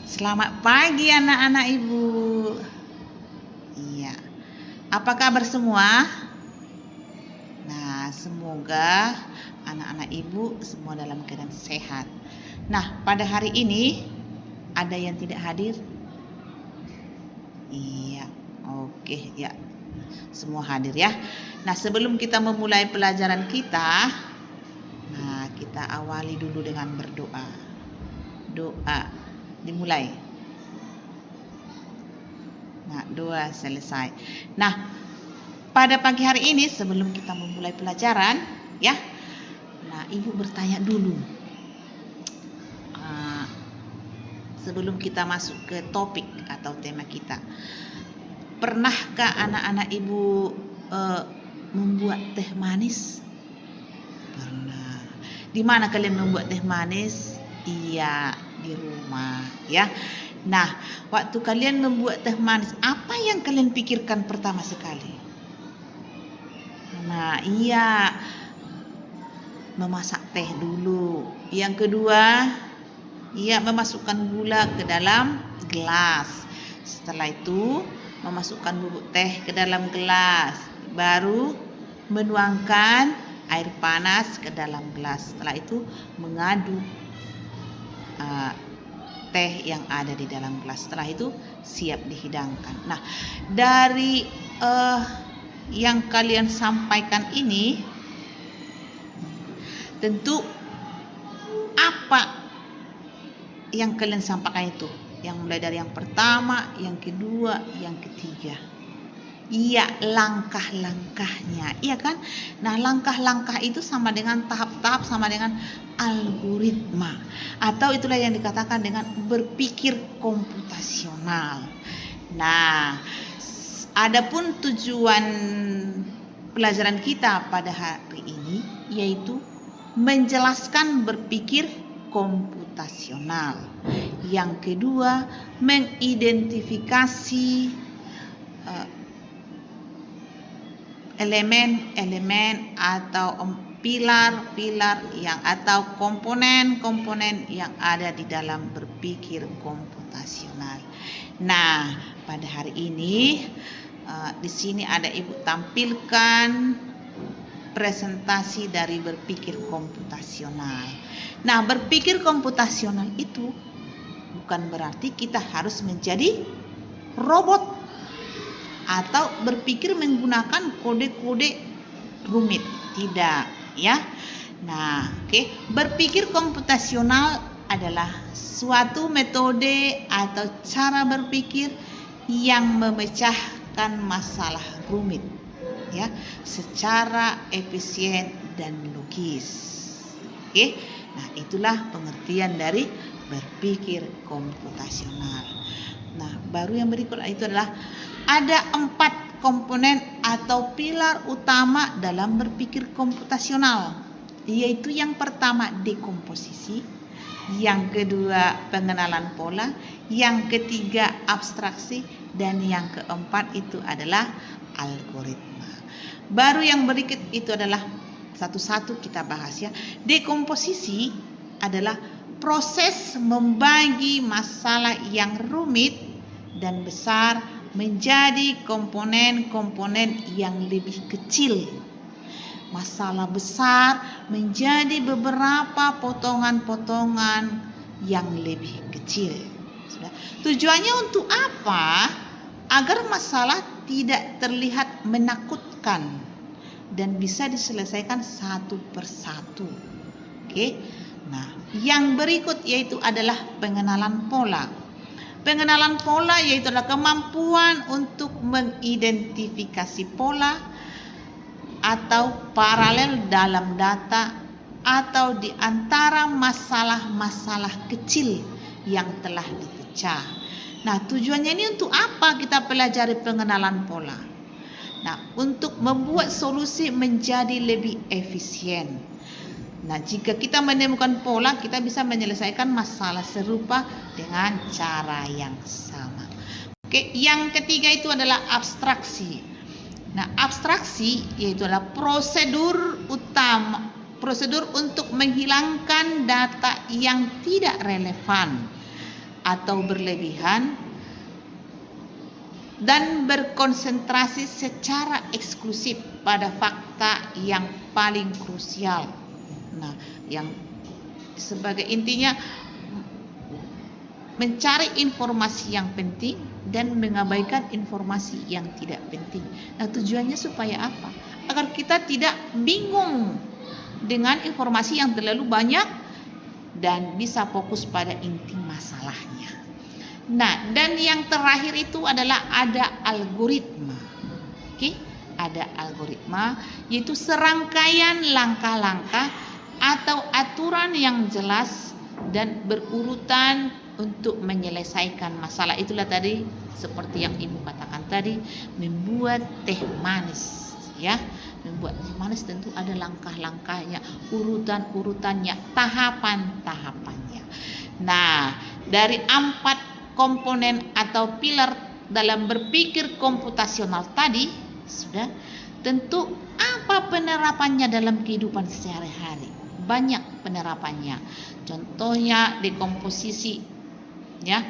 Selamat pagi anak-anak ibu. Iya. Apa kabar semua? Nah, semoga anak-anak ibu semua dalam keadaan sehat. Nah, pada hari ini ada yang tidak hadir? Iya. Oke, ya. Semua hadir ya. Nah, sebelum kita memulai pelajaran kita, kita awali dulu dengan berdoa. Doa. Dimulai. Nah, doa selesai. Nah, pada pagi hari ini sebelum kita memulai pelajaran, ya. Nah, ibu bertanya dulu. Sebelum kita masuk ke topik atau tema kita, pernahkah anak-anak ibu membuat teh manis? Pernah. Di mana kalian membuat teh manis? Iya, di rumah ya. Nah, waktu kalian membuat teh manis, apa yang kalian pikirkan pertama sekali? Nah, iya, memasak teh dulu. Yang kedua, iya, memasukkan gula ke dalam gelas. Setelah itu, memasukkan bubuk teh ke dalam gelas. Baru menuangkan air panas ke dalam gelas. Setelah itu mengaduk teh yang ada di dalam gelas. Setelah itu siap dihidangkan. Nah, dari yang kalian sampaikan ini, tentu apa yang kalian sampaikan itu? Yang mulai dari yang pertama, yang kedua, yang ketiga. Iya, langkah-langkahnya, iya kan? Nah, langkah-langkah itu sama dengan tahap-tahap, sama dengan algoritma, atau itulah yang dikatakan dengan berpikir komputasional. Nah, adapun tujuan pelajaran kita pada hari ini yaitu menjelaskan berpikir komputasional. Yang kedua, mengidentifikasi elemen-elemen atau pilar-pilar yang atau komponen-komponen yang ada di dalam berpikir komputasional. Nah, pada hari ini di sini ada ibu tampilkan presentasi dari berpikir komputasional. Nah, berpikir komputasional itu bukan berarti kita harus menjadi robot atau berpikir menggunakan kode-kode rumit, tidak ya. Nah, berpikir komputasional adalah suatu metode atau cara berpikir yang memecahkan masalah rumit ya secara efisien dan logis. Nah, itulah pengertian dari berpikir komputasional. Nah, baru yang berikut itu adalah ada 4 komponen atau pilar utama dalam berpikir komputasional, yaitu yang pertama dekomposisi, yang kedua pengenalan pola, yang ketiga abstraksi, dan yang keempat itu adalah algoritma. Baru yang berikut itu adalah satu-satu kita bahas ya. Dekomposisi adalah proses membagi masalah yang rumit dan besar menjadi komponen-komponen yang lebih kecil. Masalah besar menjadi beberapa potongan-potongan yang lebih kecil. Tujuannya untuk apa? Agar masalah tidak terlihat menakutkan dan bisa diselesaikan satu persatu. Nah, yang berikut yaitu adalah pengenalan pola. Pengenalan pola yaitu adalah kemampuan untuk mengidentifikasi pola atau paralel dalam data atau di antara masalah-masalah kecil yang telah dipecah. Nah, tujuannya ini untuk apa kita pelajari pengenalan pola? Nah, untuk membuat solusi menjadi lebih efisien. Nah, jika kita menemukan pola, kita bisa menyelesaikan masalah serupa dengan cara yang sama. Yang ketiga itu adalah abstraksi. Nah, abstraksi yaitu adalah prosedur untuk menghilangkan data yang tidak relevan atau berlebihan dan berkonsentrasi secara eksklusif pada fakta yang paling krusial. Nah, yang sebagai intinya mencari informasi yang penting dan mengabaikan informasi yang tidak penting. Nah, tujuannya supaya apa? Agar kita tidak bingung dengan informasi yang terlalu banyak dan bisa fokus pada inti masalahnya. Nah, dan yang terakhir itu adalah ada algoritma. Oke, ada algoritma, yaitu serangkaian langkah-langkah atau aturan yang jelas dan berurutan untuk menyelesaikan masalah. Itulah tadi seperti yang Ibu katakan tadi, membuat teh manis, ya. Membuat teh manis tentu ada langkah-langkahnya, urutan-urutannya, tahapan-tahapannya. Nah, dari 4 komponen atau pilar dalam berpikir komputasional tadi, sudah tentu apa penerapannya dalam kehidupan sehari-hari? Banyak penerapannya. Contohnya dekomposisi, ya.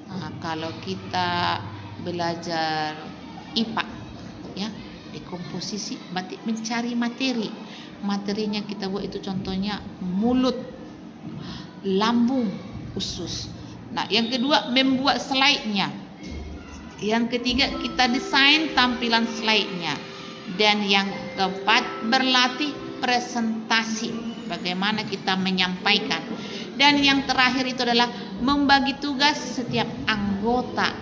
Nah, kalau kita belajar IPA, ya, dekomposisi berarti mencari materi. Materinya kita buat itu contohnya mulut, lambung, usus. Nah, yang kedua membuat slide-nya. Yang ketiga kita desain tampilan slide-nya. Dan yang keempat berlatih presentasi, bagaimana kita menyampaikan. Dan yang terakhir itu adalah membagi tugas setiap anggota.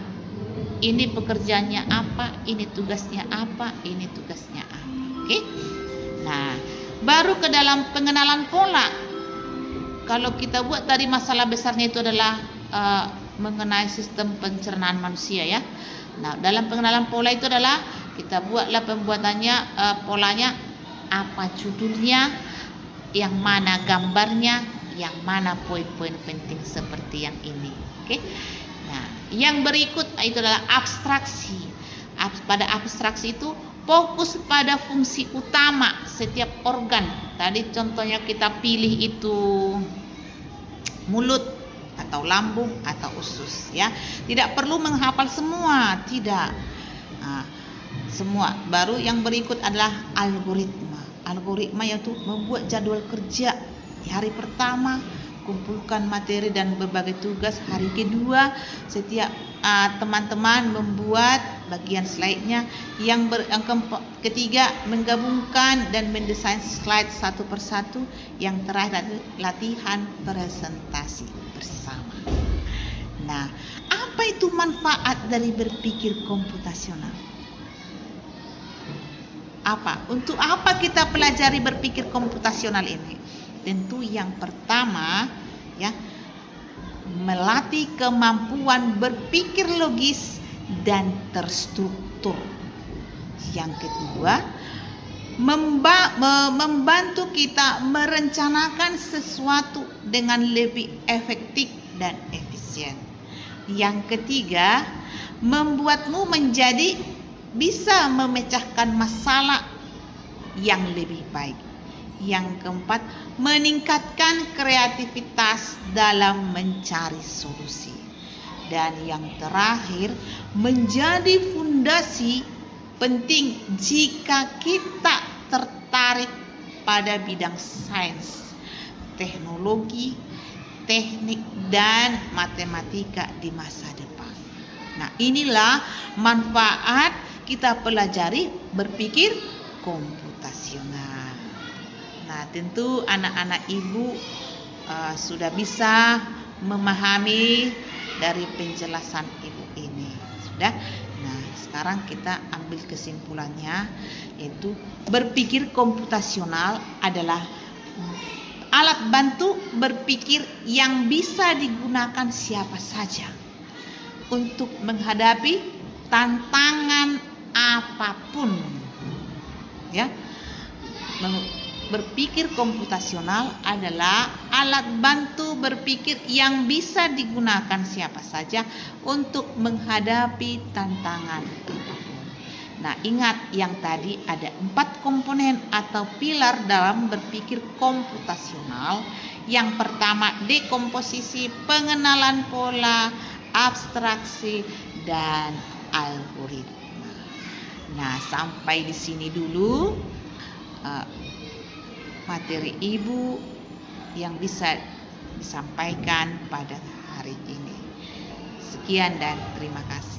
Ini pekerjaannya apa, ini tugasnya apa, ini tugasnya apa. Oke? Nah, baru ke dalam pengenalan pola. Kalau kita buat tadi masalah besarnya itu adalah mengenai sistem pencernaan manusia, ya. Nah, dalam pengenalan pola itu adalah kita buatlah pembuatannya, polanya apa judulnya, yang mana gambarnya, yang mana poin-poin penting seperti yang ini. Oke. Nah, yang berikut itu adalah abstraksi. Pada abstraksi itu fokus pada fungsi utama setiap organ. Tadi contohnya kita pilih itu mulut atau lambung atau usus, ya. Tidak perlu menghafal semua, tidak. Nah, semua. Baru yang berikut adalah algoritma. Algoritma yaitu membuat jadwal kerja. Di hari pertama kumpulkan materi dan berbagai tugas. Hari kedua setiap teman-teman membuat bagian slide-nya. Yang ketiga menggabungkan dan mendesain slide satu persatu. Yang terakhir latihan presentasi bersama. Nah, apa itu manfaat dari berpikir komputasional? Untuk apa kita pelajari berpikir komputasional ini? Tentu yang pertama, ya, melatih kemampuan berpikir logis dan terstruktur. Yang kedua, membantu kita merencanakan sesuatu dengan lebih efektif dan efisien. Yang ketiga, membuatmu menjadi bisa memecahkan masalah yang lebih baik. Yang keempat, meningkatkan kreativitas dalam mencari solusi. Dan yang terakhir, menjadi fondasi penting jika kita tertarik pada bidang sains, teknologi, teknik, dan matematika di masa depan. Nah, inilah manfaat kita pelajari berpikir komputasional. Nah, tentu anak-anak ibu sudah bisa memahami dari penjelasan ibu ini. Sudah? Nah, sekarang kita ambil kesimpulannya, yaitu berpikir komputasional adalah alat bantu berpikir yang bisa digunakan siapa saja untuk menghadapi tantangan apapun, ya. Berpikir komputasional adalah alat bantu berpikir yang bisa digunakan siapa saja untuk menghadapi tantangan apapun. Nah, ingat yang tadi ada 4 komponen atau pilar dalam berpikir komputasional. Yang pertama, dekomposisi, pengenalan pola, abstraksi, dan algoritma. Nah, sampai di sini dulu materi Ibu yang bisa disampaikan pada hari ini. Sekian dan terima kasih.